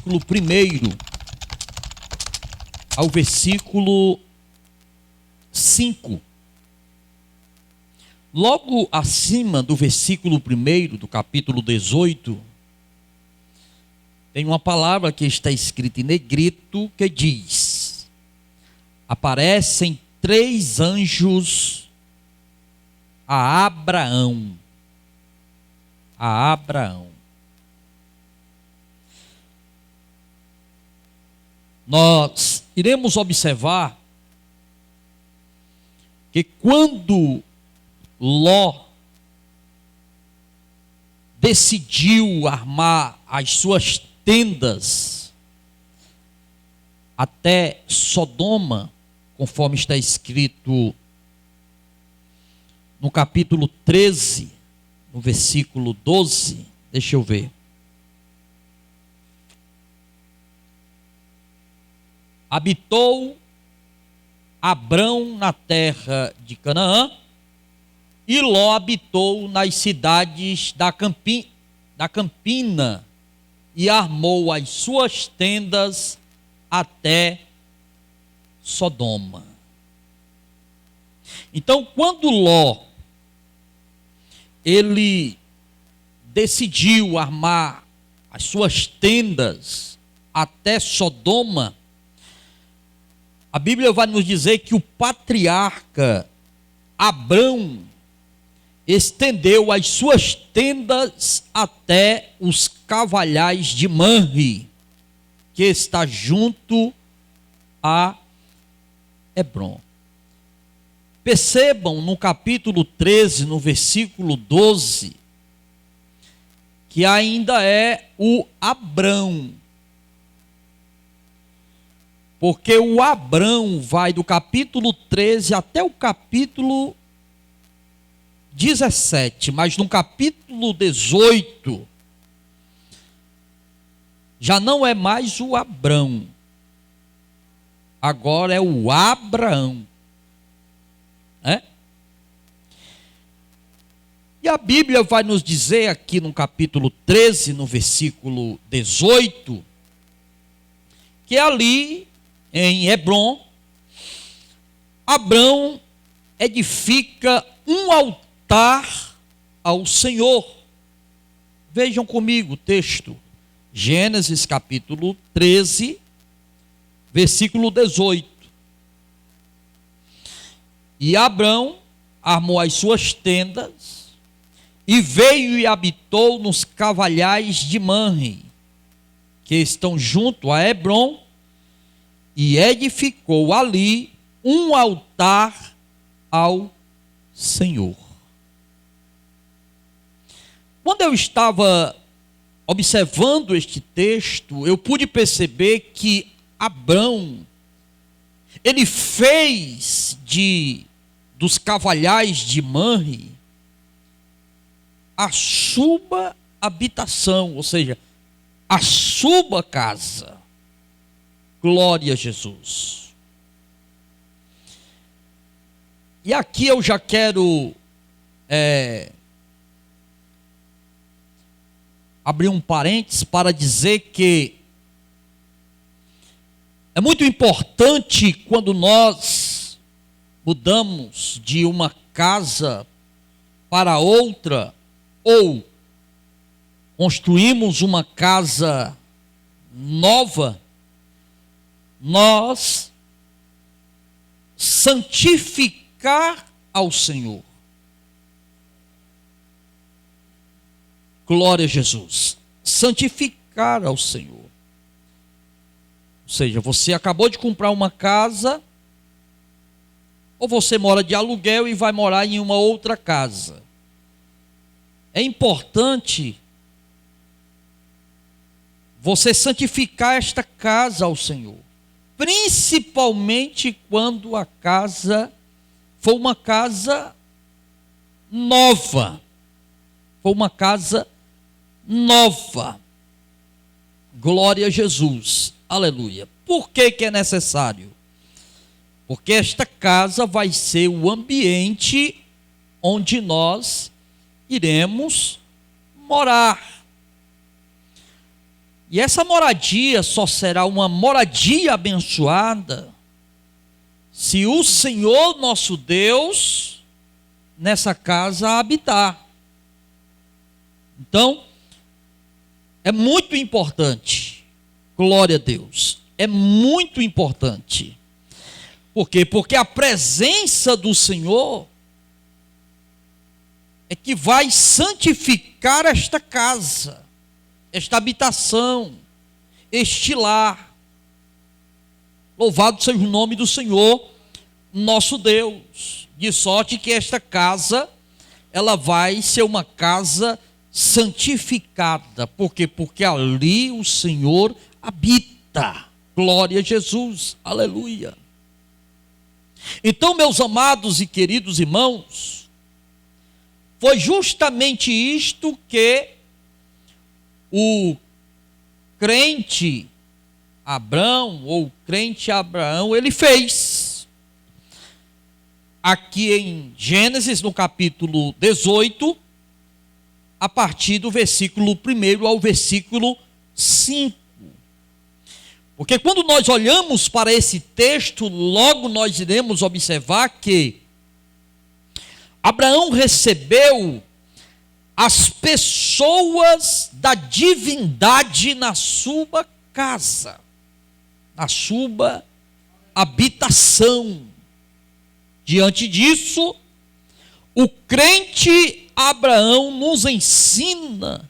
versículo 1 ao versículo 5. Logo acima do versículo 1 do capítulo 18, tem uma palavra que está escrita em negrito que diz: aparecem 3 anjos a Abraão. A Abraão. Nós iremos observar que quando Ló decidiu armar as suas tendas até Sodoma, conforme está escrito no capítulo 13, no versículo 12, deixa eu ver. Habitou Abrão na terra de Canaã, e Ló habitou nas cidades da campina, e armou as suas tendas até Sodoma. Então, quando Ló ele decidiu armar as suas tendas até Sodoma, a Bíblia vai nos dizer que o patriarca Abrão estendeu as suas tendas até os cavalhais de Manre, que está junto a Hebrom. Percebam no capítulo 13, no versículo 12, que ainda é o Abrão. Porque o Abrão vai do capítulo 13 até o capítulo 17, mas no capítulo 18 já não é mais o Abrão, agora é o Abraão. E a Bíblia vai nos dizer aqui no capítulo 13, no versículo 18, que ali em Hebrom, Abrão edifica um altar ao Senhor. Vejam comigo o texto, Gênesis capítulo 13, versículo 18. E Abrão armou as suas tendas, e veio e habitou nos cavalhais de Manre, que estão junto a Hebrom, e edificou ali um altar ao Senhor. Quando eu estava observando este texto, eu pude perceber que Abrão, ele fez dos cavalhais de Manre a sua habitação, ou seja, a sua casa. Glória a Jesus. E aqui eu já quero abrir um parênteses para dizer que é muito importante quando nós mudamos de uma casa para outra, ou construímos uma casa nova, nós santificar ao Senhor. Glória a Jesus. Santificar ao Senhor. Ou seja, você acabou de comprar uma casa, ou você mora de aluguel e vai morar em uma outra casa. É importante você santificar esta casa ao Senhor. Principalmente quando a casa for uma casa nova. For uma casa nova. Glória a Jesus. Aleluia. Por que é necessário? Porque esta casa vai ser o ambiente onde nós iremos morar. E essa moradia só será uma moradia abençoada se o Senhor nosso Deus nessa casa habitar. Então, é muito importante, glória a Deus, é muito importante. Por quê? Porque a presença do Senhor é que vai santificar esta casa, esta habitação, este lar. Louvado seja o nome do Senhor, nosso Deus. De sorte que esta casa, ela vai ser uma casa santificada. Por quê? Porque ali o Senhor habita. Glória a Jesus, aleluia. Então, meus amados e queridos irmãos, foi justamente isto que o crente Abrão, ou crente Abraão, ele fez. Aqui em Gênesis, no capítulo 18, a partir do versículo 1 ao versículo 5. Porque quando nós olhamos para esse texto, logo nós iremos observar que Abraão recebeu as pessoas da divindade na sua casa, na sua habitação. Diante disso, o crente Abraão nos ensina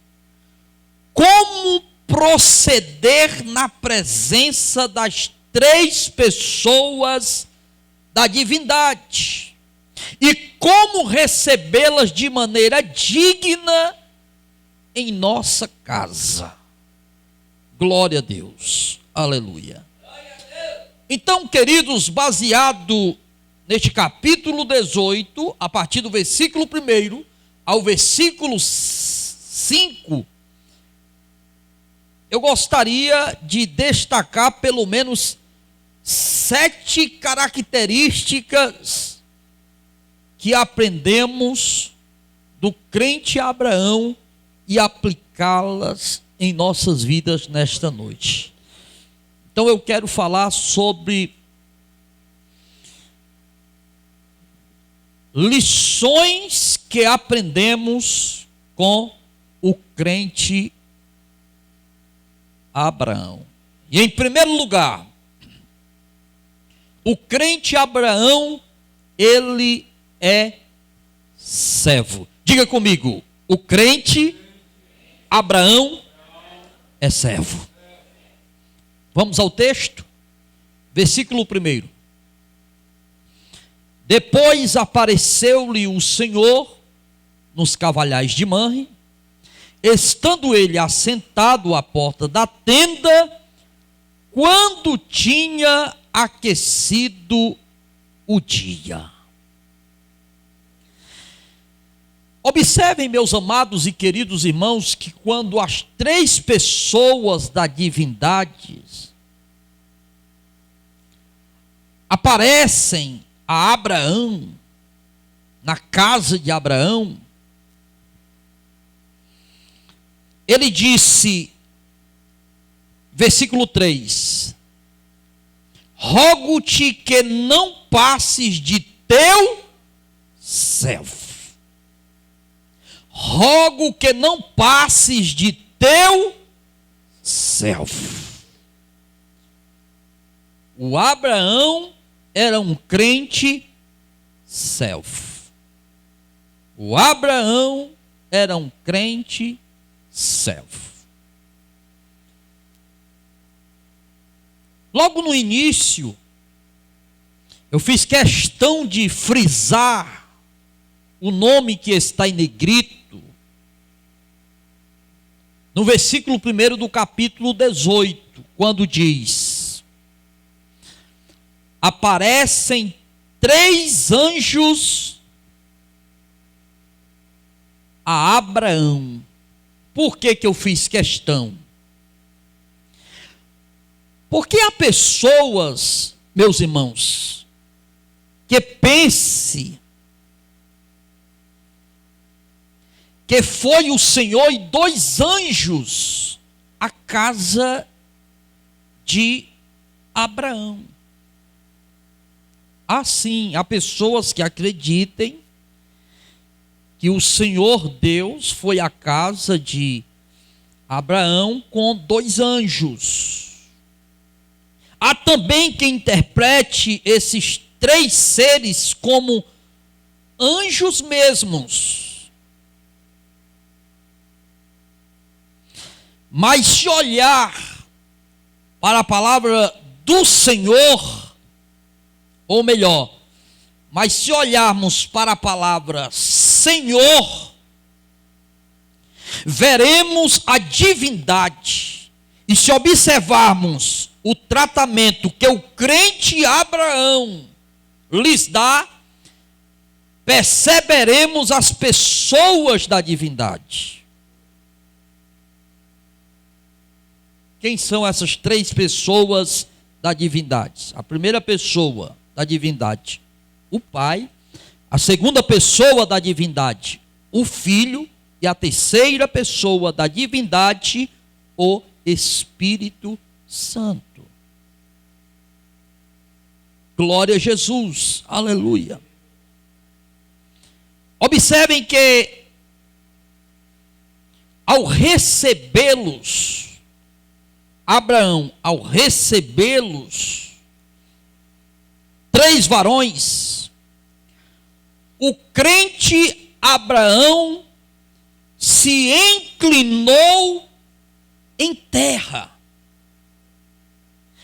como proceder na presença das três pessoas da divindade e como recebê-las de maneira digna em nossa casa. Glória a Deus, aleluia. Então, queridos, baseado neste capítulo 18, a partir do versículo 1 ao versículo 5, eu gostaria de destacar pelo menos 7 características que aprendemos do crente Abraão e aplicá-las em nossas vidas nesta noite. Então eu quero falar sobre lições que aprendemos com o crente Abraão. E em primeiro lugar, o crente Abraão, ele é servo. Diga comigo, o crente Abraão é servo. Vamos ao texto, versículo 1. Depois apareceu-lhe o Senhor nos cavalhais de Manre, estando ele assentado à porta da tenda, quando tinha aquecido o dia. Observem, meus amados e queridos irmãos, que quando as três pessoas da divindade aparecem a Abraão, na casa de Abraão, ele disse, versículo 3, rogo-te que não passes de teu servo. Rogo que não passes de teu servo. O Abraão era um crente servo. O Abraão era um crente servo. Logo no início, eu fiz questão de frisar o nome que está em negrito, no versículo 1 do capítulo 18, quando diz: aparecem 3 anjos a Abraão. Por que eu fiz questão? Porque há pessoas, meus irmãos, que pense que foi o Senhor e 2 anjos casa de Abraão. Assim, há pessoas que acreditem que o Senhor Deus foi à casa de Abraão com 2 anjos. Há também quem interprete esses 3 seres como anjos mesmos. Mas se olhar para a palavra do Senhor, ou melhor, mas se olharmos para a palavra Senhor, veremos a divindade. E se observarmos o tratamento que o crente Abraão lhes dá, perceberemos as pessoas da divindade. Quem são essas 3 pessoas da divindade? A primeira pessoa da divindade, o Pai. A segunda pessoa da divindade, o Filho. E a terceira pessoa da divindade, o Espírito Santo. Glória a Jesus, aleluia. Observem que ao recebê-los, Abraão, ao recebê-los, 3 varões, o crente Abraão se inclinou em terra.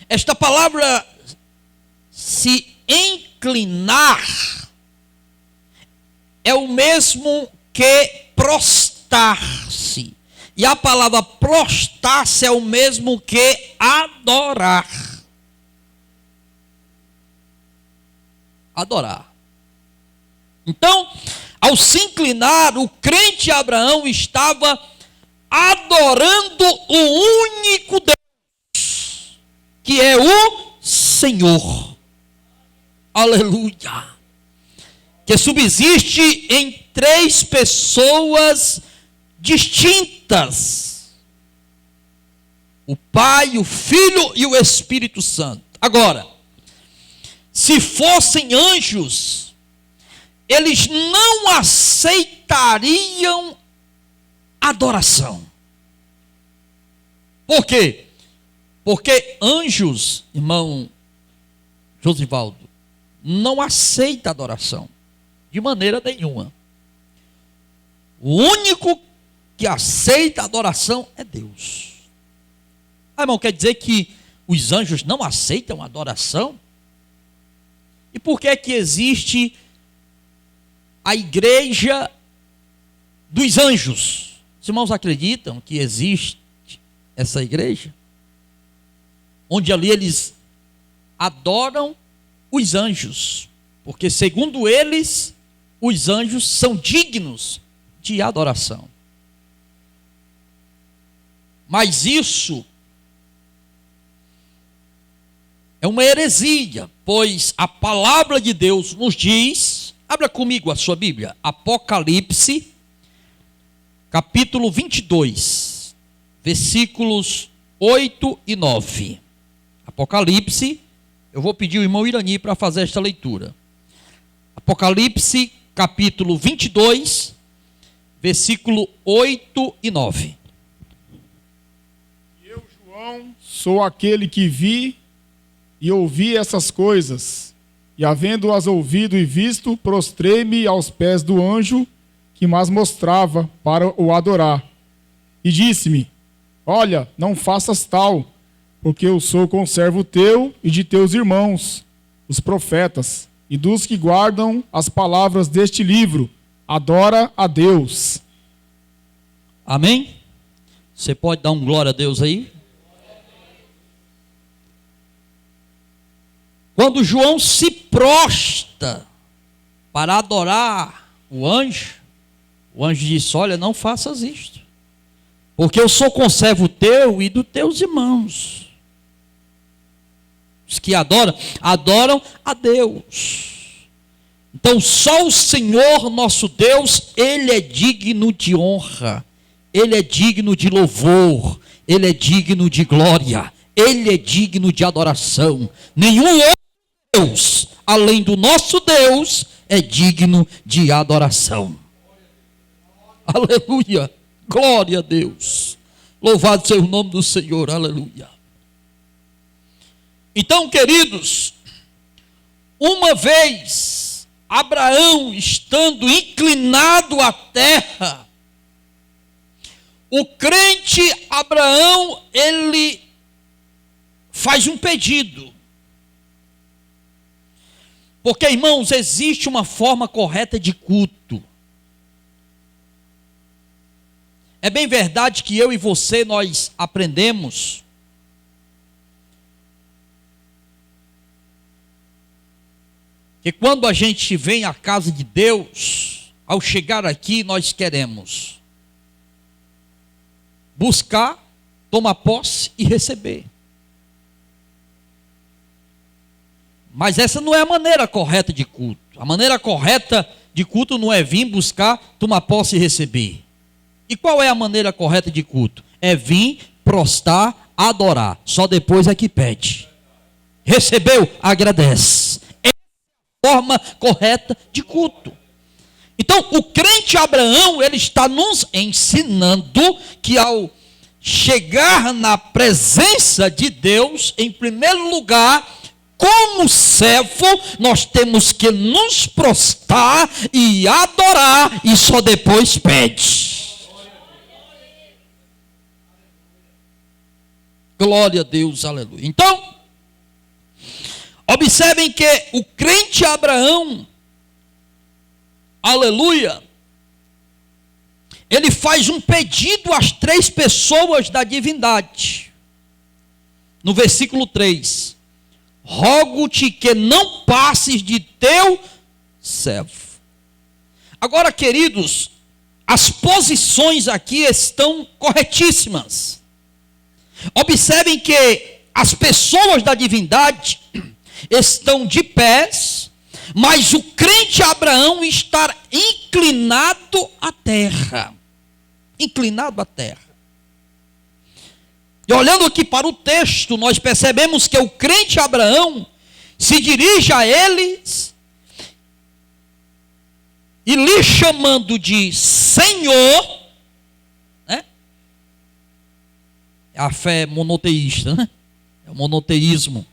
Esta palavra se inclinar é o mesmo que prostrar-se. E a palavra prostrar-se é o mesmo que adorar. Adorar. Então, ao se inclinar, o crente Abraão estava adorando o único Deus, que é o Senhor. Aleluia. Que subsiste em 3 pessoas distintas: o Pai, o Filho e o Espírito Santo. Agora, se fossem anjos, eles não aceitariam adoração. Por quê? Porque anjos, irmão Josivaldo, não aceita adoração de maneira nenhuma. O único que aceita adoração é Deus. Irmão, quer dizer que os anjos não aceitam adoração? E por que é que existe a igreja dos anjos? Os irmãos acreditam que existe essa igreja? Onde ali eles adoram os anjos, porque segundo eles, os anjos são dignos de adoração. Mas isso é uma heresia, pois a palavra de Deus nos diz, abra comigo a sua Bíblia, Apocalipse, capítulo 22, versículos 8 e 9. Apocalipse, eu vou pedir o irmão Irani para fazer esta leitura. Apocalipse, capítulo 22, versículo 8 e 9. Eu, João, sou aquele que vi e ouvi essas coisas, e havendo-as ouvido e visto, prostrei-me aos pés do anjo que mas mostrava para o adorar. E disse-me: olha, não faças tal, porque eu sou conservo teu e de teus irmãos, os profetas, e dos que guardam as palavras deste livro. Adora a Deus. Amém? Você pode dar um glória a Deus aí? Quando João se prostra para adorar o anjo disse: olha, não faças isto, porque eu sou conservo teu e dos teus irmãos. Os que adoram a Deus. Então só o Senhor nosso Deus, Ele é digno de honra, Ele é digno de louvor, Ele é digno de glória, Ele é digno de adoração. Nenhum outro Deus, além do nosso Deus, é digno de adoração. Aleluia, glória a Deus. Louvado seja o nome do Senhor, aleluia. Então, queridos, uma vez Abraão estando inclinado à terra, o crente Abraão, ele faz um pedido. Porque, irmãos, existe uma forma correta de culto. É bem verdade que eu e você, nós aprendemos que quando a gente vem à casa de Deus, ao chegar aqui, nós queremos buscar, tomar posse e receber. Mas essa não é a maneira correta de culto. A maneira correta de culto não é vir buscar, tomar posse e receber. E qual é a maneira correta de culto? É vir, prostrar, adorar. Só depois é que pede. Recebeu, agradece. É a forma correta de culto. Então, o crente Abraão, ele está nos ensinando que ao chegar na presença de Deus, em primeiro lugar, como servo, nós temos que nos prostrar e adorar, e só depois pede. Glória a Deus, aleluia. Então, observem que o crente Abraão, aleluia, ele faz um pedido às três pessoas da divindade. No versículo 3. Rogo-te que não passes de teu servo. Agora, queridos, as posições aqui estão corretíssimas. Observem que as pessoas da divindade estão de pés, mas o crente Abraão está inclinado à terra. Inclinado à terra. E olhando aqui para o texto, nós percebemos que o crente Abraão se dirige a eles e lhe chamando de Senhor, né? A fé é monoteísta, né? É o monoteísmo.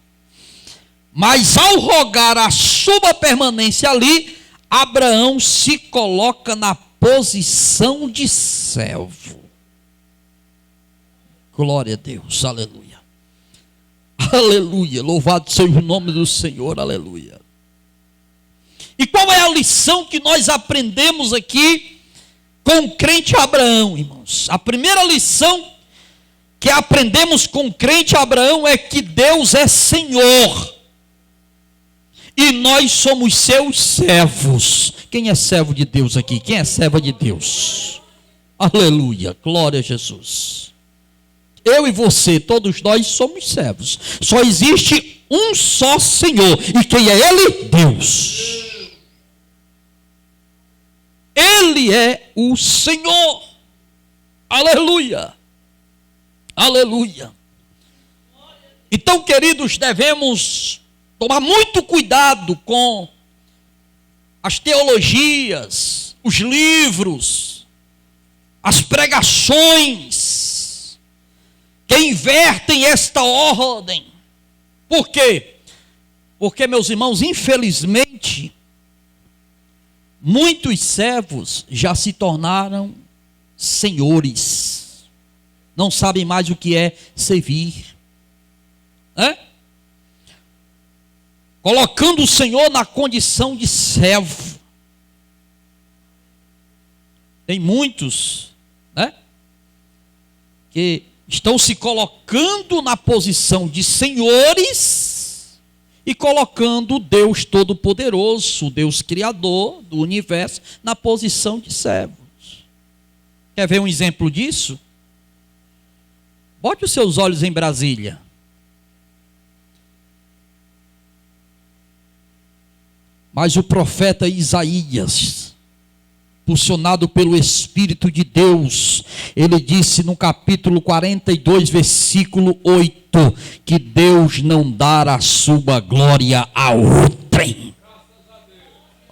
Mas ao rogar a sua permanência ali, Abraão se coloca na posição de servo. Glória a Deus, aleluia. Aleluia, louvado seja o nome do Senhor, aleluia. E qual é a lição que nós aprendemos aqui com o crente Abraão, irmãos? A primeira lição que aprendemos com o crente Abraão é que Deus é Senhor. E nós somos seus servos. Quem é servo de Deus aqui? Quem é serva de Deus? Aleluia, glória a Jesus. Eu e você, todos nós somos servos. Só existe um só Senhor. E quem é Ele? Deus. Ele é o Senhor. Aleluia. Aleluia. Então, queridos, devemos tomar muito cuidado com as teologias, os livros, as pregações que invertem esta ordem. Por quê? Porque, meus irmãos, infelizmente, muitos servos já se tornaram senhores. Não sabem mais o que é servir. Colocando o Senhor na condição de servo. Tem muitos, que estão se colocando na posição de senhores e colocando o Deus Todo-Poderoso, o Deus Criador do universo, na posição de servos. Quer ver um exemplo disso? Bote os seus olhos em Brasília. Mas o profeta Isaías, impulsionado pelo Espírito de Deus, ele disse no capítulo 42, versículo 8, que Deus não dará a sua glória a outrem.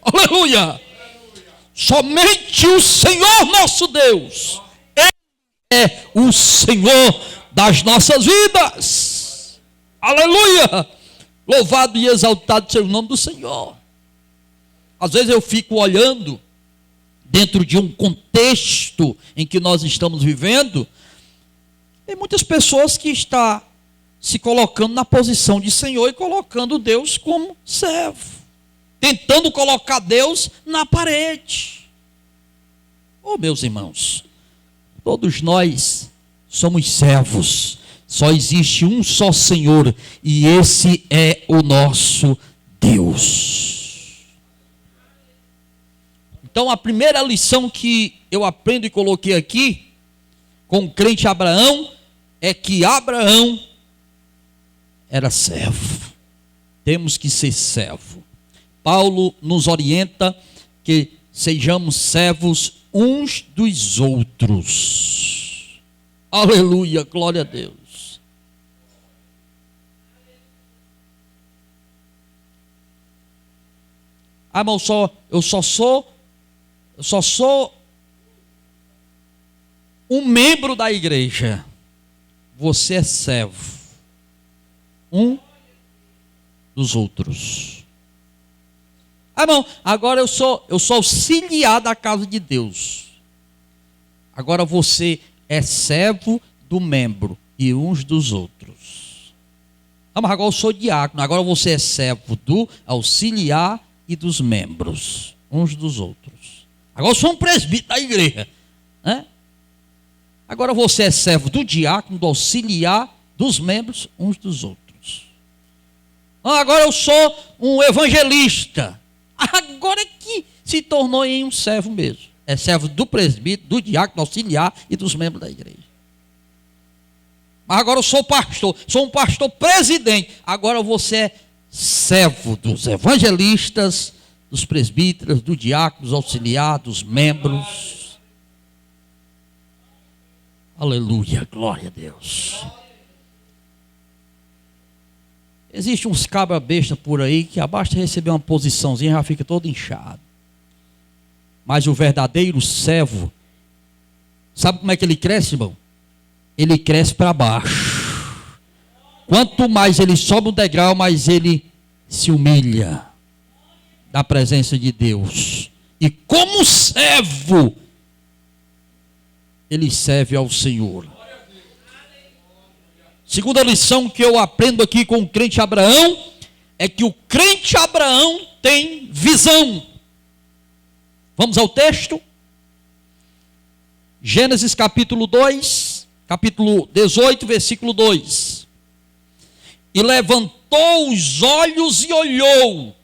Aleluia! Somente o Senhor nosso Deus, Ele é o Senhor das nossas vidas. Aleluia! Louvado e exaltado seja o nome do Senhor. Às vezes eu fico olhando dentro de um contexto em que nós estamos vivendo, tem muitas pessoas que estão se colocando na posição de Senhor e colocando Deus como servo, tentando colocar Deus na parede. Oh, meus irmãos, todos nós somos servos, só existe um só Senhor, e esse é o nosso Deus. Então, a primeira lição que eu aprendo e coloquei aqui, com o crente Abraão, é que Abraão era servo. Temos que ser servo. Paulo nos orienta que sejamos servos uns dos outros. Aleluia, glória a Deus. Ah, mas eu só sou um membro da igreja. Você é servo um dos outros. Ah, não, agora eu sou auxiliar da casa de Deus. Agora você é servo do membro e uns dos outros. Ah, mas agora eu sou diácono. Agora você é servo do auxiliar e dos membros, uns dos outros. Agora eu sou um presbítero da igreja, né? Agora você é servo do diácono, do auxiliar, dos membros, uns dos outros. Agora eu sou um evangelista. Agora é que se tornou em um servo mesmo. É servo do presbítero, do diácono, do auxiliar e dos membros da igreja. Mas agora eu sou pastor, sou um pastor presidente. Agora você é servo dos evangelistas, dos presbíteros, do diácono, dos auxiliares, dos membros. Aleluia, glória a Deus. Existe uns cabra besta por aí que basta receber uma posiçãozinha já fica todo inchado. Mas o verdadeiro servo, sabe como é que ele cresce, irmão? Ele cresce para baixo. Quanto mais ele sobe um degrau, mais ele se humilha da presença de Deus. E como servo, ele serve ao Senhor. Segunda lição que eu aprendo aqui com o crente Abraão, é que o crente Abraão tem visão. Vamos ao texto? Gênesis capítulo 2, capítulo 18, versículo 2. E levantou os olhos e olhou,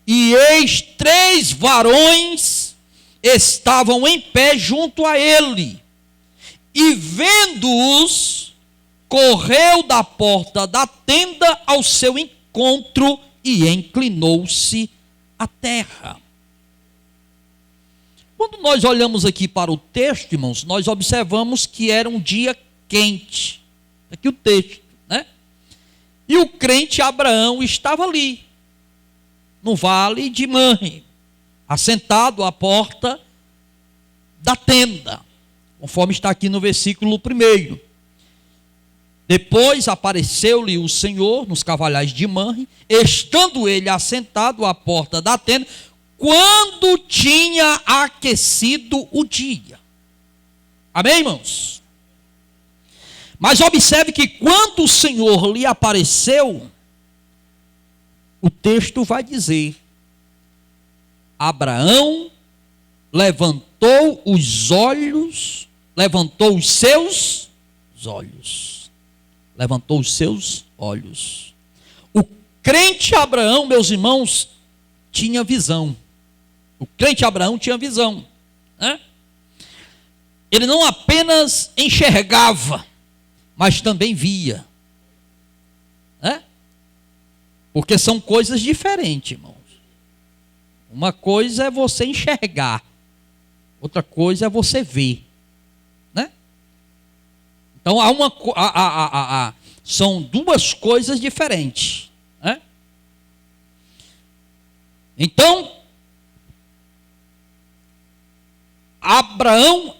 e eis 3 varões estavam em pé junto a ele, e vendo-os, correu da porta da tenda ao seu encontro e inclinou-se à terra. Quando nós olhamos aqui para o texto, irmãos, nós observamos que era um dia quente. Aqui o texto, né? E o crente Abraão estava ali, no vale de Manre, assentado à porta da tenda, conforme está aqui no versículo 1. Depois apareceu-lhe o Senhor nos cavalhais de Manre, estando ele assentado à porta da tenda, quando tinha aquecido o dia. Amém, irmãos? Mas observe que quando o Senhor lhe apareceu, o texto vai dizer: Abraão levantou os olhos, levantou os seus olhos. Levantou os seus olhos. O crente Abraão, meus irmãos, tinha visão. O crente Abraão tinha visão, né? Ele não apenas enxergava, mas também via, né? Porque são coisas diferentes, irmãos. Uma coisa é você enxergar, outra coisa é você ver, né? Então são duas coisas diferentes, né? Então, Abraão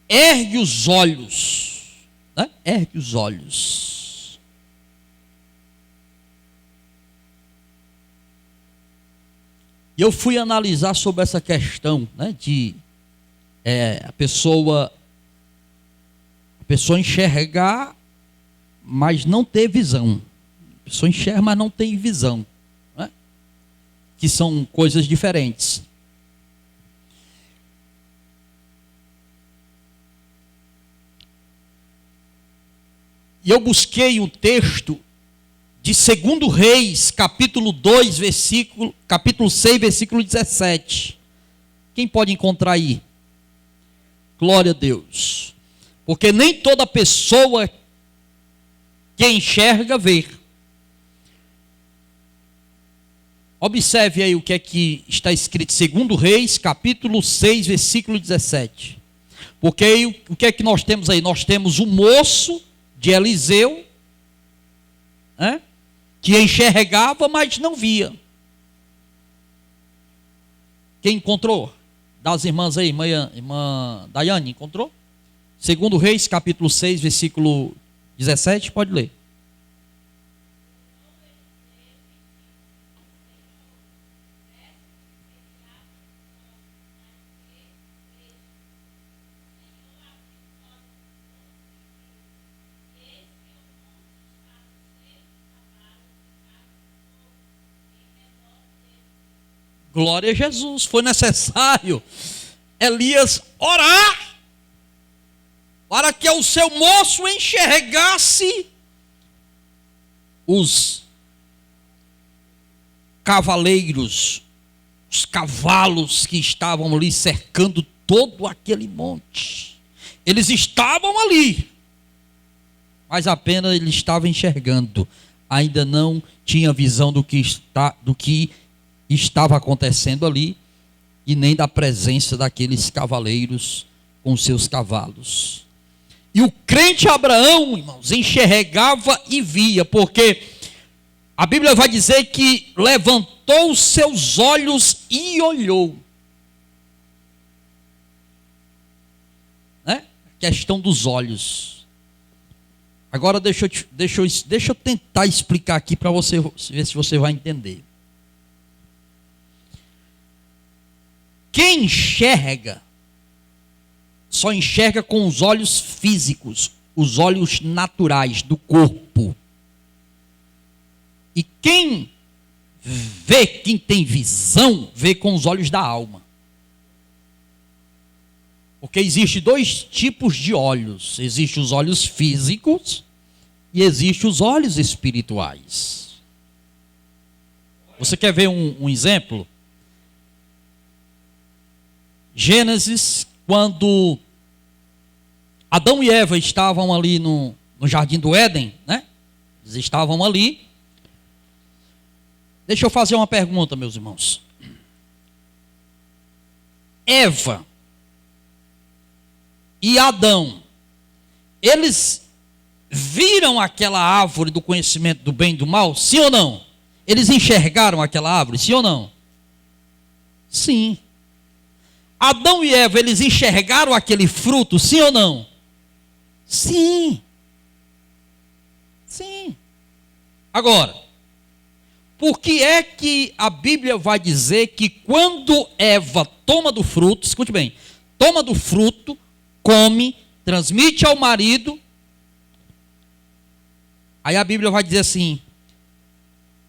ergue os olhos, né? Ergue os olhos. E eu fui analisar sobre essa questão, né, de a pessoa enxergar, mas não ter visão. A pessoa enxerga, mas não tem visão, né? Que são coisas diferentes. E eu busquei o texto de 2 Reis, capítulo 6, versículo 17. Quem pode encontrar aí? Glória a Deus. Porque nem toda pessoa que enxerga vê. Observe aí o que é que está escrito, 2 Reis, capítulo 6, versículo 17. Porque aí, o que é que nós temos aí? Nós temos o moço de Eliseu, né, que enxergava, mas não via. Quem encontrou? Das irmãs aí, irmã Daiane, encontrou? 2 Reis, capítulo 6, versículo 17, pode ler. Glória a Jesus. Foi necessário Elias orar para que o seu moço enxergasse os cavaleiros, os cavalos que estavam ali cercando todo aquele monte. Eles estavam ali, mas apenas ele estava enxergando. Ainda não tinha visão do que estava acontecendo ali, e nem da presença daqueles cavaleiros com seus cavalos. E o crente Abraão, irmãos, enxergava e via, porque a Bíblia vai dizer que levantou os seus olhos e olhou, né? Questão dos olhos. Agora deixa eu tentar explicar aqui para você ver se você vai entender. Quem enxerga, só enxerga com os olhos físicos, os olhos naturais do corpo. E quem vê, quem tem visão, vê com os olhos da alma. Porque existem dois tipos de olhos. Existem os olhos físicos e existem os olhos espirituais. Você quer ver um exemplo? Gênesis, quando Adão e Eva estavam ali no jardim do Éden, né? Eles estavam ali. Deixa eu fazer uma pergunta, meus irmãos. Eva e Adão, eles viram aquela árvore do conhecimento do bem e do mal? Sim ou não? Eles enxergaram aquela árvore? Sim ou não? Sim. Adão e Eva, eles enxergaram aquele fruto? Sim ou não? Sim. Sim. Agora, por que é que a Bíblia vai dizer que quando Eva toma do fruto, escute bem, toma do fruto, come, transmite ao marido, aí a Bíblia vai dizer assim: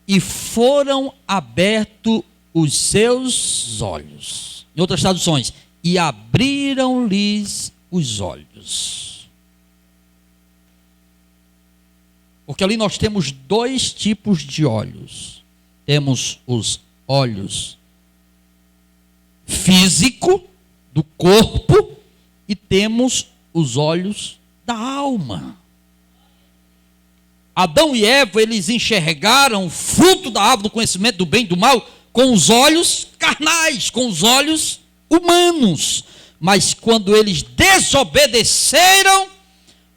e foram abertos os seus olhos. Em outras traduções, e abriram-lhes os olhos. Porque ali nós temos dois tipos de olhos. Temos os olhos físico do corpo e temos os olhos da alma. Adão e Eva, eles enxergaram o fruto da árvore do conhecimento do bem e do mal com os olhos carnais, com os olhos humanos. Mas quando eles desobedeceram,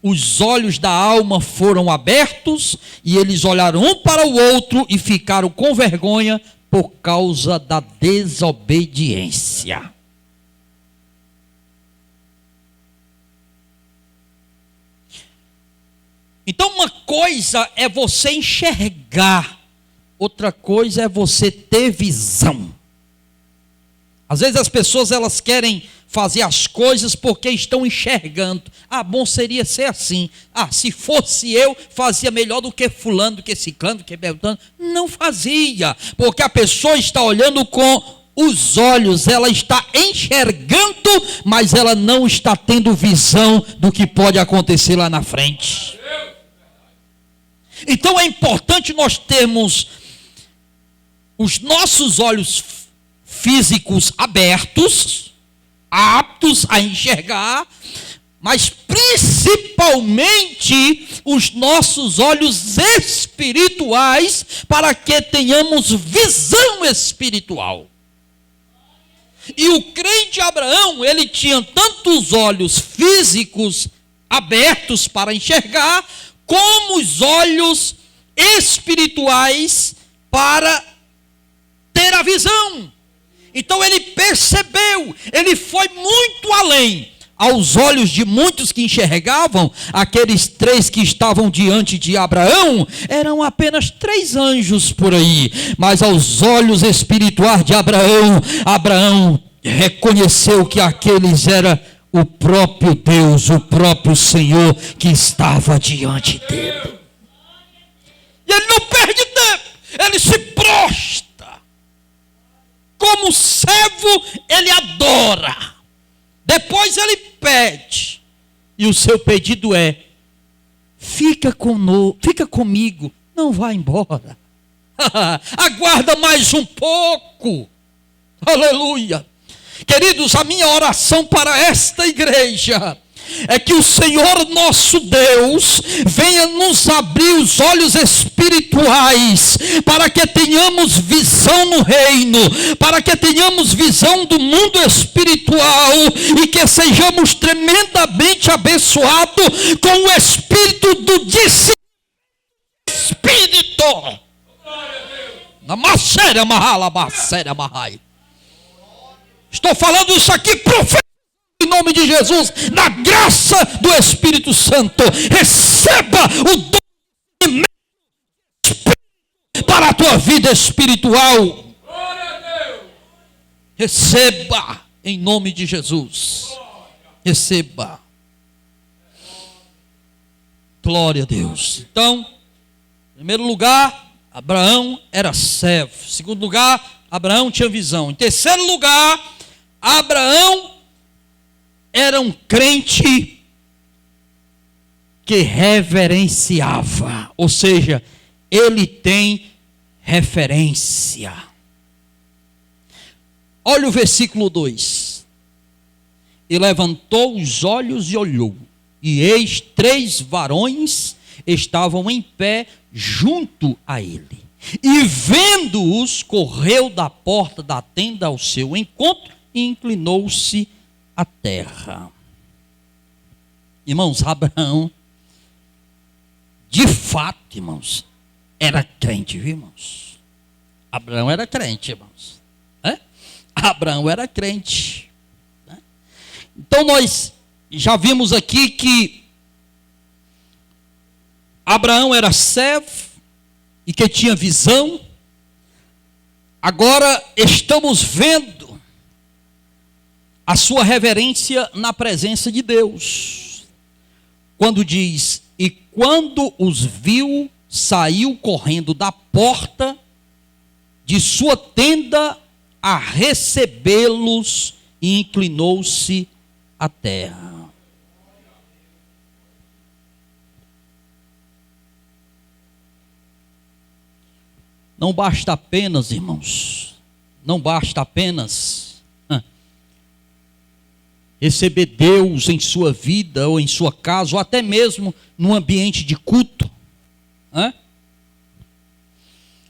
os olhos da alma foram abertos e eles olharam um para o outro e ficaram com vergonha por causa da desobediência. Então uma coisa é você enxergar, outra coisa é você ter visão. Às vezes as pessoas elas querem fazer as coisas porque estão enxergando. Bom seria ser assim. Se fosse eu, fazia melhor do que fulano, do que ciclano, do que beltrano. Não fazia, porque a pessoa está olhando com os olhos, ela está enxergando, mas ela não está tendo visão do que pode acontecer lá na frente. Então é importante nós termos os nossos olhos físicos abertos, aptos a enxergar, mas principalmente os nossos olhos espirituais, para que tenhamos visão espiritual. E o crente Abraão, ele tinha tanto os olhos físicos abertos para enxergar, como os olhos espirituais para ter a visão. Então ele percebeu, ele foi muito além. Aos olhos de muitos que enxergavam, aqueles 3 que estavam diante de Abraão, eram apenas 3 anjos por aí. Mas aos olhos espirituais de Abraão, Abraão reconheceu que aqueles eram o próprio Deus, o próprio Senhor que estava diante dele. E ele não perde tempo, ele se prostra. Como servo, ele adora. Depois ele pede. E o seu pedido é: fica comigo, não vá embora. Aguarda mais um pouco. Aleluia. Queridos, a minha oração para esta igreja é que o Senhor nosso Deus venha nos abrir os olhos espirituais, para que tenhamos visão no reino, para que tenhamos visão do mundo espiritual, e que sejamos tremendamente abençoados com o espírito do discernimento. Na macera mahala, macera mahai. Estou falando isso aqui profeticamente em nome de Jesus, na graça do Espírito Santo. Receba o dom para a tua vida espiritual. Receba em nome de Jesus. Receba. Glória a Deus. Então, em primeiro lugar, Abraão era servo. Em segundo lugar, Abraão tinha visão. Em terceiro lugar, Abraão era um crente que reverenciava, ou seja, ele tem referência. Olha o versículo 2. E levantou os olhos e olhou, e eis 3 varões estavam em pé junto a ele. E vendo-os, correu da porta da tenda ao seu encontro e inclinou-se à terra. Irmãos, Abraão, de fato, irmãos, era crente, viu, irmãos? Abraão era crente, irmãos. Abraão era crente. Então nós já vimos aqui que Abraão era servo e que tinha visão. Agora estamos vendo a sua reverência na presença de Deus. Quando diz: e quando os viu, saiu correndo da porta de sua tenda a recebê-los e inclinou-se à terra. Não basta apenas, irmãos, não basta apenas receber Deus em sua vida, ou em sua casa, ou até mesmo num ambiente de culto,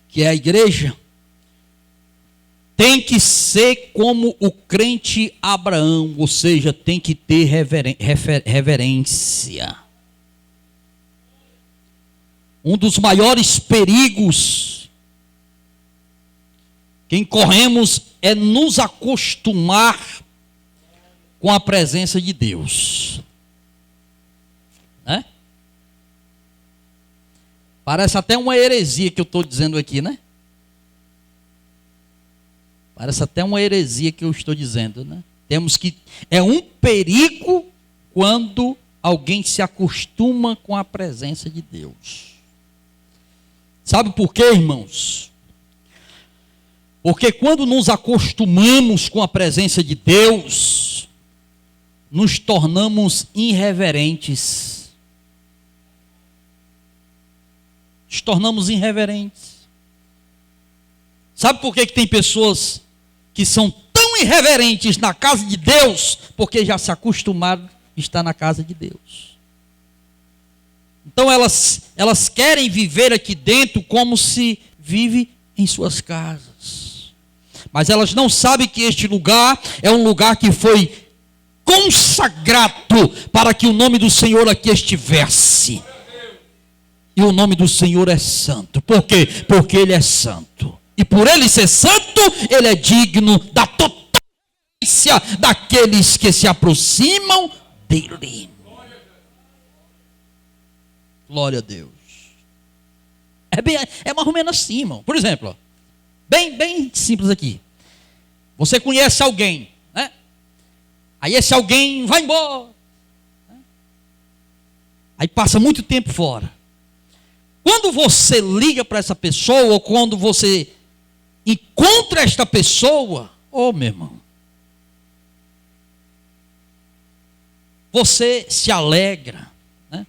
que é a igreja. tem que ser como o crente Abraão, ou seja, tem que ter reverência. Um dos maiores perigos que incorremos é nos acostumar com a presença de Deus. Né? Parece até uma heresia que eu estou dizendo aqui, né? Parece até uma heresia que eu estou dizendo, né? É um perigo quando alguém se acostuma com a presença de Deus. Sabe por quê, irmãos? Porque quando nos acostumamos com a presença de Deus, nos tornamos irreverentes. Nos tornamos irreverentes. Sabe por que tem pessoas que são tão irreverentes na casa de Deus? Porque já se acostumaram a estar na casa de Deus. Então elas querem viver aqui dentro como se vive em suas casas. Mas elas não sabem que este lugar é um lugar que foi consagrado para que o nome do Senhor aqui estivesse. E o nome do Senhor é santo. Por quê? Porque Ele é santo. E por Ele ser santo, Ele é digno da totalidade daqueles que se aproximam dEle. Glória a Deus. É mais ou menos assim, irmão. Por exemplo, ó, bem simples aqui. Você conhece alguém, né? Aí esse alguém vai embora. Né? Aí passa muito tempo fora. Quando você liga para essa pessoa, ou quando você encontra esta pessoa, meu irmão, você se alegra, né?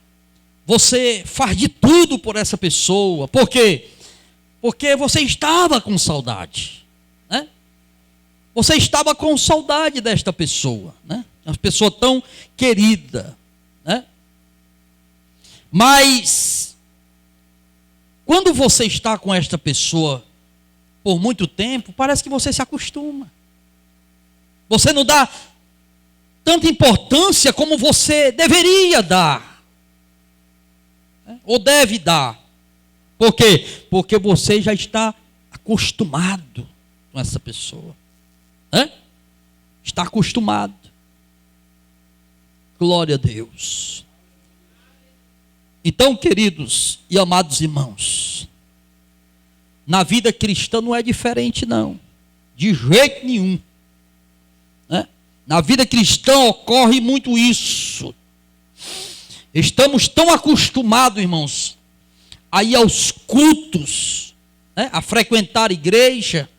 Você faz de tudo por essa pessoa. Por quê? Porque você estava com saudade, né? Você estava com saudade desta pessoa, né? Uma pessoa tão querida, né? Mas quando você está com esta pessoa por muito tempo, parece que você se acostuma. Você não dá tanta importância como você deveria dar. Ou deve dar. Por quê? Porque você já está acostumado com essa pessoa. Está acostumado. Glória a Deus. Então, queridos e amados irmãos, na vida cristã não é diferente não, de jeito nenhum. Né? Na vida cristã ocorre muito isso. Estamos tão acostumados, irmãos, a ir aos cultos, né? A frequentar a igreja,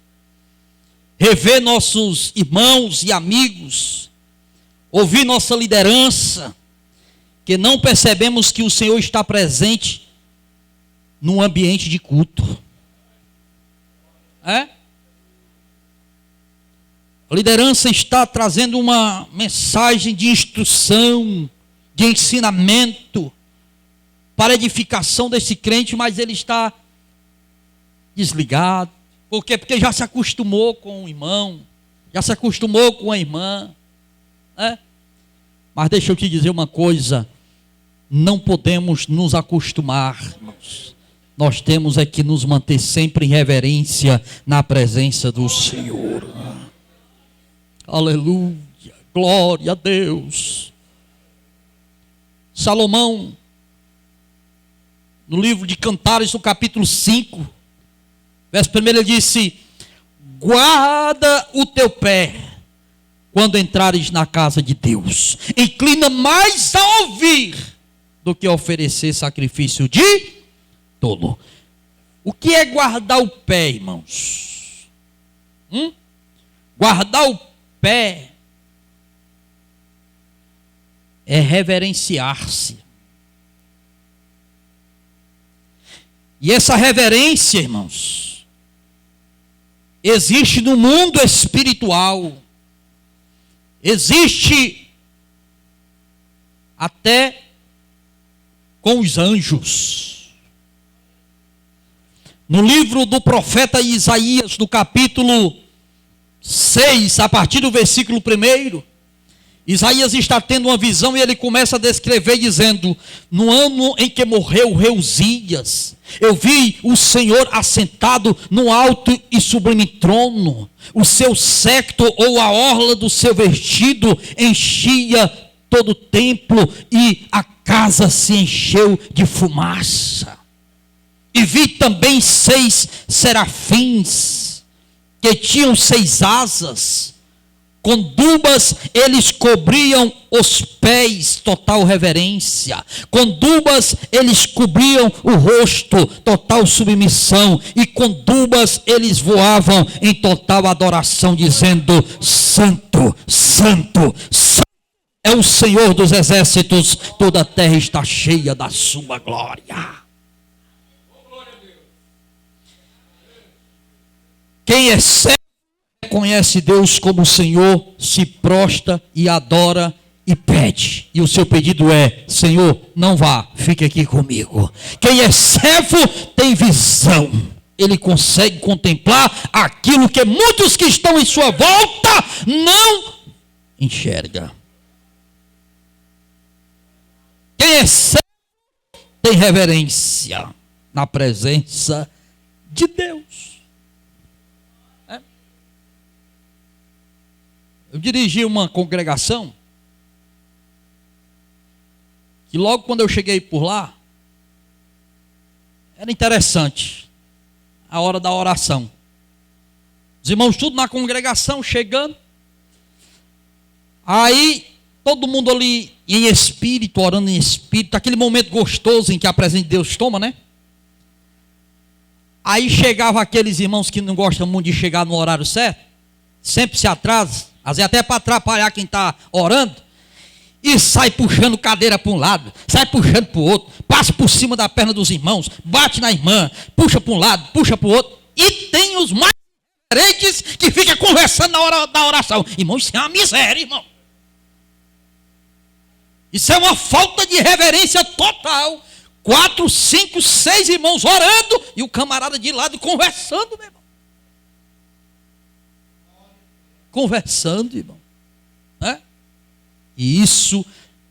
rever nossos irmãos e amigos, ouvir nossa liderança, que não percebemos que o Senhor está presente num ambiente de culto. A liderança está trazendo uma mensagem de instrução, de ensinamento, para a edificação desse crente, mas ele está desligado. Por quê? Porque já se acostumou com o irmão, já se acostumou com a irmã. Mas deixa eu te dizer uma coisa, não podemos nos acostumar, irmãos. Nós temos é que nos manter sempre em reverência na presença do Senhor. Aleluia, glória a Deus. Salomão, no livro de Cantares, no capítulo 5, verso 1, ele disse: guarda o teu pé quando entrares na casa de Deus. Inclina mais a ouvir do que a oferecer sacrifício de tolo. O que é guardar o pé, irmãos? Guardar o pé é reverenciar-se. E essa reverência, irmãos, existe no mundo espiritual. Existe até com os anjos. No livro do profeta Isaías, no capítulo 6, a partir do versículo 1, Isaías está tendo uma visão e ele começa a descrever dizendo: no ano em que morreu o rei Uzias, eu vi o Senhor assentado no alto e sublime trono, o seu séquito ou a orla do seu vestido enchia todo o templo e a casa se encheu de fumaça. E vi também 6 serafins que tinham 6 asas, com dubas eles cobriam os pés, total reverência. Com dubas eles cobriam o rosto, total submissão. E com dubas eles voavam em total adoração, dizendo: Santo, Santo, Santo é o Senhor dos exércitos, toda a terra está cheia da sua glória. Quem é servo conhece Deus como Senhor, se prostra e adora e pede. E o seu pedido é: Senhor, não vá, fique aqui comigo. Quem é servo tem visão. Ele consegue contemplar aquilo que muitos que estão em sua volta não enxergam. Quem é servo tem reverência na presença de Deus. Eu dirigi uma congregação que logo quando eu cheguei por lá, era interessante a hora da oração. Os irmãos tudo na congregação chegando, aí todo mundo ali em espírito, orando em espírito, aquele momento gostoso em que a presença de Deus toma, né? Aí chegava aqueles irmãos que não gostam muito de chegar no horário certo, sempre se atrasa, às vezes até para atrapalhar quem está orando, e sai puxando cadeira para um lado, sai puxando para o outro, passa por cima da perna dos irmãos, bate na irmã, puxa para um lado, puxa para o outro, e tem os mais diferentes que ficam conversando na hora da oração. Irmão, isso é uma miséria, irmão. Isso é uma falta de reverência total. 4, 5, 6 irmãos orando e o camarada de lado conversando, meu irmão. Conversando, irmão. Né? E isso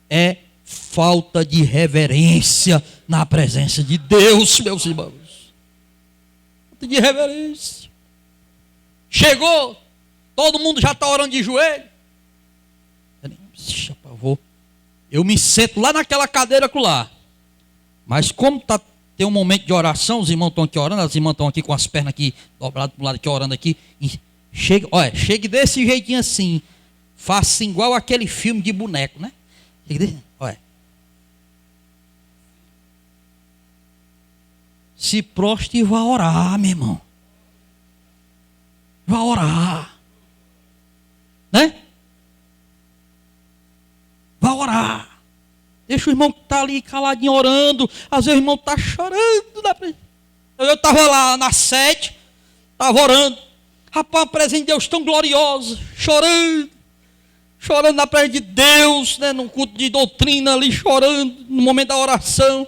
é falta de reverência na presença de Deus, meus irmãos. Falta de reverência. Chegou, todo mundo já está orando de joelho. Eu me sento lá naquela cadeira lá. Mas como tem um momento de oração, os irmãos estão aqui orando, as irmãs estão aqui com as pernas aqui dobradas para o lado aqui orando aqui. Chegue desse jeitinho assim. Faça igual aquele filme de boneco, né? Olha. Se prostre e vá orar, meu irmão. Vá orar. Né? Vá orar. Deixa o irmão que está ali caladinho orando. Às vezes o irmão está chorando. Eu estava lá na sede, estava orando. Rapaz, a presença de Deus tão gloriosa. Chorando na presença de Deus, né, num culto de doutrina ali, chorando no momento da oração.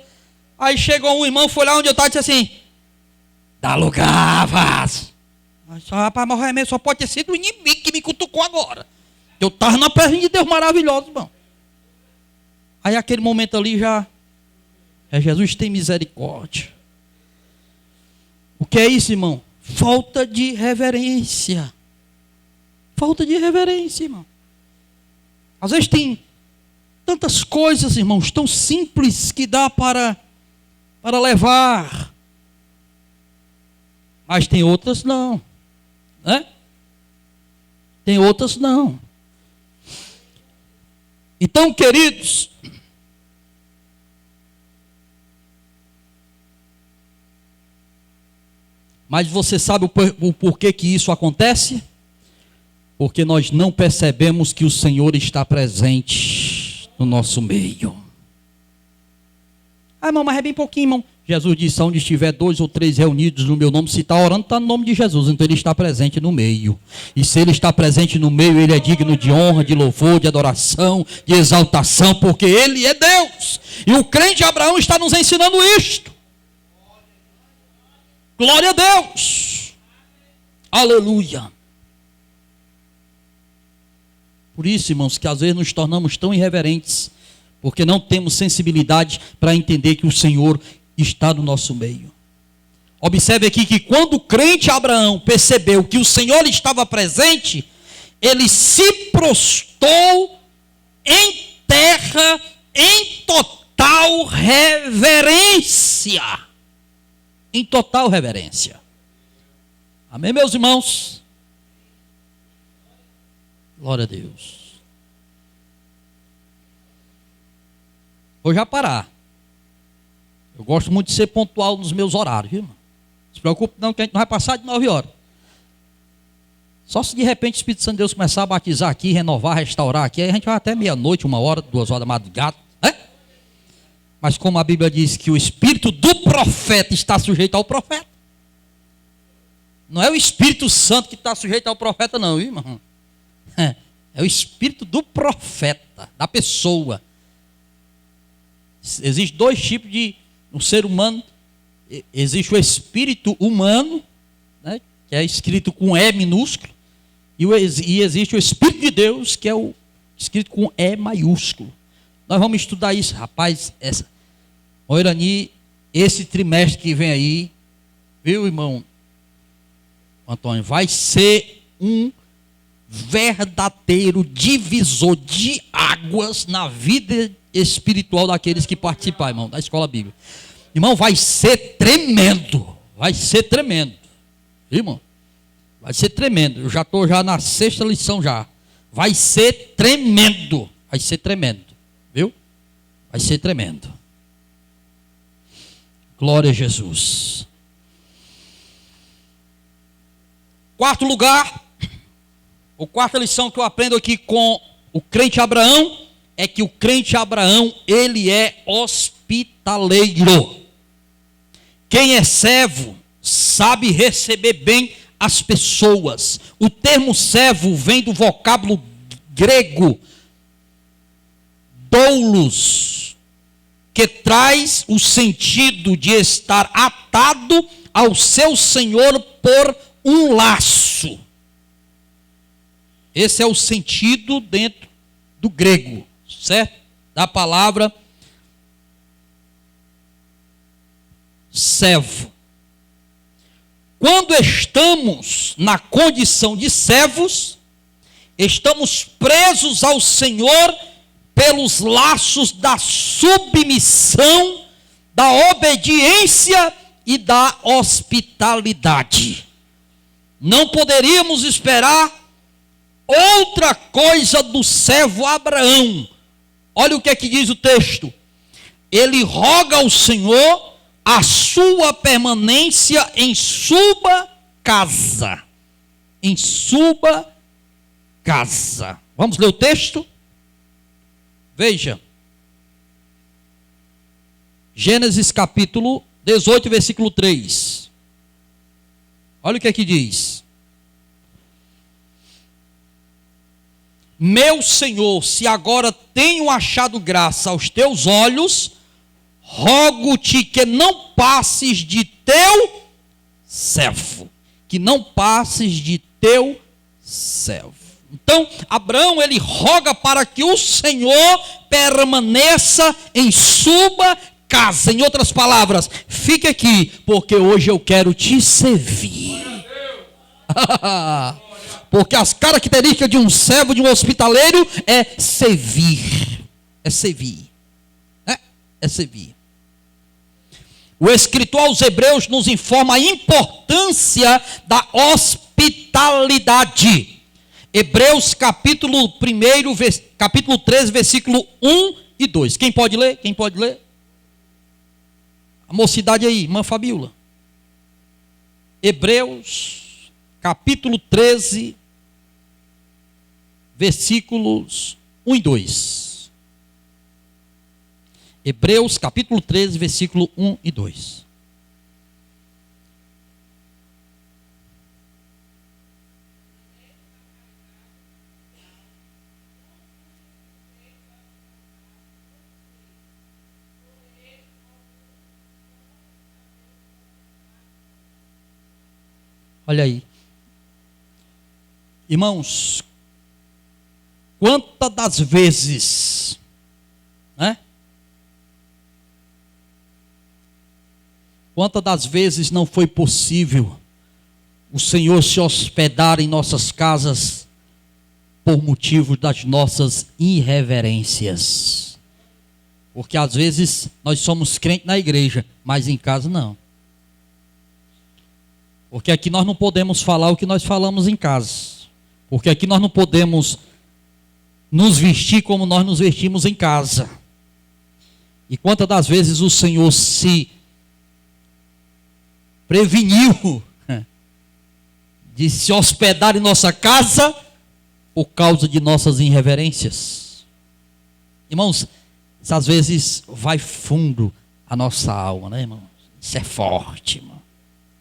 Aí chegou um irmão, foi lá onde eu estava e disse assim: dá lugar, Vaz. Rapaz, mas o remédio só pode ter sido o inimigo que me cutucou agora. Eu estava na presença de Deus maravilhoso, irmão. Aí aquele momento ali já, Jesus tem misericórdia. O que é isso, irmão? Falta de reverência. Falta de reverência, irmão. Às vezes tem tantas coisas, irmãos, tão simples que dá para levar. Mas tem outras não. Né? Tem outras não. Então, queridos, mas você sabe o porquê que isso acontece? Porque nós não percebemos que o Senhor está presente no nosso meio. Ah, irmão, mas é bem pouquinho, irmão. Jesus disse: onde estiver 2 ou 3 reunidos no meu nome, se está orando, está no nome de Jesus. Então ele está presente no meio. E se ele está presente no meio, ele é digno de honra, de louvor, de adoração, de exaltação, porque ele é Deus. E o crente Abraão está nos ensinando isto. Glória a Deus. Aleluia. Por isso, irmãos, que às vezes nos tornamos tão irreverentes, porque não temos sensibilidade para entender que o Senhor está no nosso meio. Observe aqui que quando o crente Abraão percebeu que o Senhor estava presente, ele se prostrou em terra em total reverência. Em total reverência. Amém, meus irmãos? Glória a Deus. Vou já parar. Eu gosto muito de ser pontual nos meus horários, viu, irmão? Não se preocupe não, que a gente não vai passar de 9 horas. Só se de repente o Espírito Santo de Deus começar a batizar aqui, renovar, restaurar aqui, aí a gente vai até meia-noite, 1 hora, 2 horas da madrugada, né? Mas como a Bíblia diz que o espírito do profeta está sujeito ao profeta, não é o Espírito Santo que está sujeito ao profeta não, viu, irmão? É o espírito do profeta, da pessoa. Existem 2 tipos de um ser humano. Existe o espírito humano, né, que é escrito com E minúsculo, e existe o Espírito de Deus, que é o escrito com E maiúsculo. Nós vamos estudar isso, rapaz. Irani, esse trimestre que vem aí, viu, irmão Antônio, vai ser um verdadeiro divisor de águas na vida espiritual daqueles que participam, irmão, da escola bíblica. Irmão, vai ser tremendo. Vai ser tremendo. Irmão, vai ser tremendo. Eu já estou na 6ª lição já. Vai ser tremendo. Vai ser tremendo. Viu? Vai ser tremendo. Glória a Jesus. 4º lugar, a 4ª lição que eu aprendo aqui com o crente Abraão, é que o crente Abraão, ele é hospitaleiro. Quem é servo sabe receber bem as pessoas. O termo servo vem do vocábulo grego doulos, que traz o sentido de estar atado ao seu senhor por um laço. Esse é o sentido dentro do grego, certo? Da palavra servo. Quando estamos na condição de servos, estamos presos ao Senhor pelos laços da submissão, da obediência e da hospitalidade. Não poderíamos esperar outra coisa do servo Abraão. Olha o que é que diz o texto. Ele roga ao Senhor a sua permanência em sua casa. Em sua casa. Vamos ler o texto? Veja. Gênesis capítulo 18, versículo 3. Olha o que é que diz. Meu Senhor, se agora tenho achado graça aos teus olhos, rogo-te que não passes de teu servo. Que não passes de teu servo. Então, Abraão, ele roga para que o Senhor permaneça em sua casa. Em outras palavras, fique aqui, porque hoje eu quero te servir. Porque as características de um servo, de um hospitaleiro, é servir. É servir. É servir. O escritor aos Hebreus nos informa a importância da hospitalidade. Hebreus capítulo 1, capítulo 13, versículo 1 e 2. Quem pode ler? Quem pode ler? A mocidade aí, irmã Fabiola. Hebreus capítulo 13, versículos 1 e 2. Hebreus capítulo 13, versículo 1 e 2. Olha aí. Irmãos, Quantas das vezes, né? Quantas das vezes não foi possível o Senhor se hospedar em nossas casas por motivo das nossas irreverências? Porque às vezes nós somos crentes na igreja, mas em casa não. Porque aqui nós não podemos falar o que nós falamos em casa. Porque aqui nós não podemos nos vestir como nós nos vestimos em casa. E quantas das vezes o Senhor se preveniu de se hospedar em nossa casa por causa de nossas irreverências? Irmãos, isso às vezes vai fundo a nossa alma, né, irmão? Isso é forte, irmão,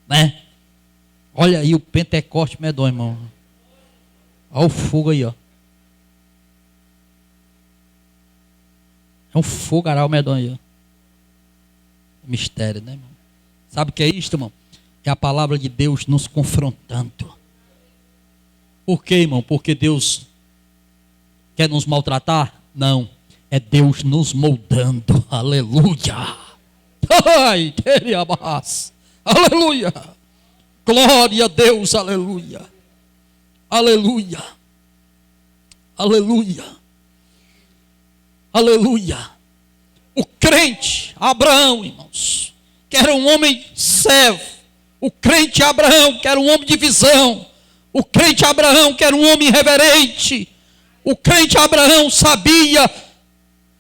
né? Olha aí o Pentecoste medonho, irmão. Olha o fogo aí, ó. É um fogaral medonho aí, ó. Mistério, né, irmão? Sabe o que é isto, irmão? É a palavra de Deus nos confrontando. Por quê, irmão? Porque Deus quer nos maltratar? Não. É Deus nos moldando. Aleluia. Ai, aleluia. Glória a Deus. Aleluia. Aleluia. Aleluia. Aleluia. O crente Abraão, irmãos, que era um homem servo. O crente Abraão, que era um homem de visão. O crente Abraão, que era um homem reverente. O crente Abraão sabia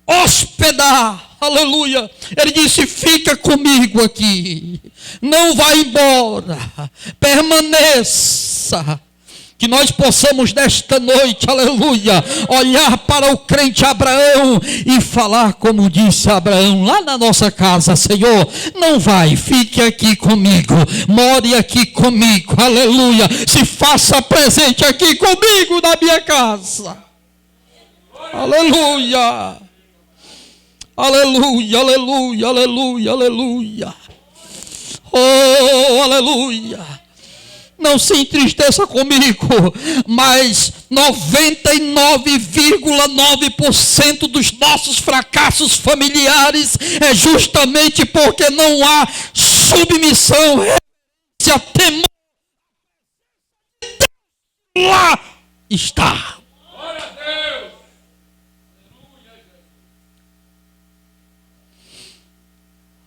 hospedar. Aleluia. Ele disse: fica comigo aqui. Não vá embora. Permaneça. Que nós possamos nesta noite, aleluia, olhar para o crente Abraão e falar como disse Abraão lá na nossa casa: Senhor, não vai, fique aqui comigo, more aqui comigo, aleluia, se faça presente aqui comigo na minha casa. Aleluia, aleluia, aleluia, aleluia, aleluia. Oh, aleluia. Não se entristeça comigo, mas 99,9% dos nossos fracassos familiares é justamente porque não há submissão, reverência, temor. Lá está. Glória a Deus.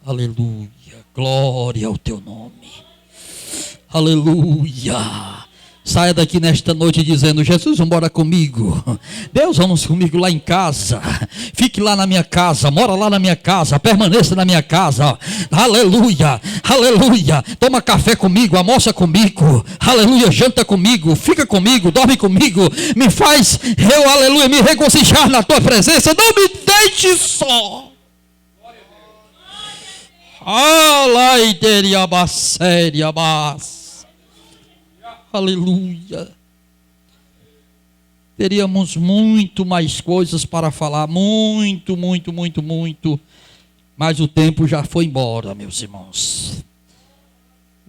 Aleluia. Glória ao teu nome. Aleluia. Saia daqui nesta noite dizendo: Jesus, vamos comigo. Deus, vamos comigo lá em casa. Fique lá na minha casa, mora lá na minha casa, permaneça na minha casa. Aleluia, aleluia. Toma café comigo, almoça comigo. Aleluia, janta comigo, fica comigo, dorme comigo. Me faz, aleluia, me regozijar na tua presença. Não me deixe só. Aleluia. Teríamos muito mais coisas para falar, muito, mas o tempo já foi embora, meus irmãos.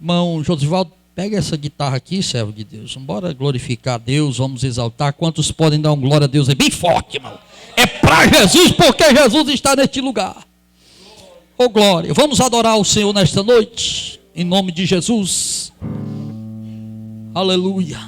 Irmão Josivaldo, pega essa guitarra aqui, servo de Deus. Vamos glorificar a Deus, vamos exaltar. Quantos podem dar uma glória a Deus? É bem forte, irmão. É para Jesus, porque Jesus está neste lugar. Oh, glória. Vamos adorar o Senhor nesta noite, em nome de Jesus. Aleluia.